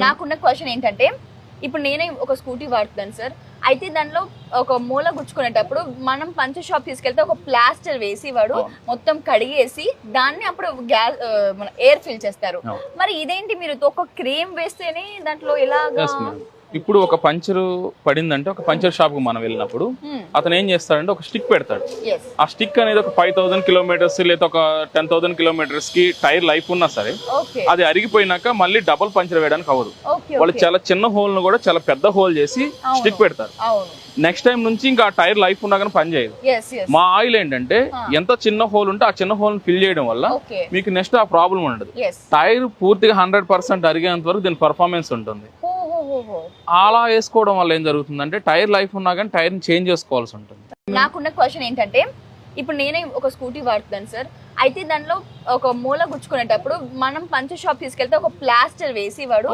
నాకున్న క్వశ్చన్ ఏంటంటే ఇప్పుడు నేనే ఒక స్కూటీ వాడుతున్నాను సార్. అయితే దానిలో ఒక మూల గుచ్చుకునేటప్పుడు మనం పంచర్ షాప్ తీసుకెళ్తే ఒక ప్లాస్టర్ వేసి వాడు మొత్తం కడిగేసి దాన్ని అప్పుడు గ్యాస్ మన ఎయిర్ ఫిల్ చేస్తారు. మరి ఇదేంటి మీరు ఒక క్రీమ్ వేస్తేనే దాంట్లో ఎలాగా? ఇప్పుడు ఒక పంచర్ పడిందంటే ఒక పంచర్ షాప్ కు మనం వెళ్ళినప్పుడు అతను ఏం చేస్తాడంటే ఒక స్టిక్ పెడతాడు. ఆ స్టిక్ అనేది ఒక 5000 కిలోమీటర్స్ లేదా ఒక 10,000 కిలోమీటర్స్ కి టైర్ లైఫ్ ఉన్నా సరే అది అరిగిపోయినాక మళ్ళీ డబుల్ పంచర్ వేయడానికి అవ్వదు. వాళ్ళు చాలా చిన్న హోల్ ను కూడా చాలా పెద్ద హోల్ చేసి స్టిక్ పెడతారు. నెక్స్ట్ టైం నుంచి ఇంకా టైర్ లైఫ్ ఉన్నా కానీ పని చేయదు. మా ఆయిల్ ఏంటంటే ఎంత చిన్న హోల్ ఉంటే ఆ చిన్న హోల్ ఫిల్ చేయడం వల్ల మీకు నెక్స్ట్ ఆ ప్రాబ్లం ఉండదు. టైర్ పూర్తిగా 100% అరిగేంత వరకు దీని పర్ఫార్మెన్స్ ఉంటుంది. అలా వేసుకోవడం వల్ల ఏం జరుగుతుందంటే టైర్ లైఫ్ ఉన్నా కానీ టైర్ చేంజ్ చేసుకోవాల్సి ఉంటుంది. నాకున్న క్వశ్చన్ ఏంటంటే ఇప్పుడు నేనే ఒక స్కూటీ వాడుతున్నాను సార్. అయితే దానిలో ఒక మూల గుచ్చుకునేటప్పుడు మనం పంచర్ షాప్ తీసుకెళ్తే ఒక ప్లాస్టర్ వేసి వాడు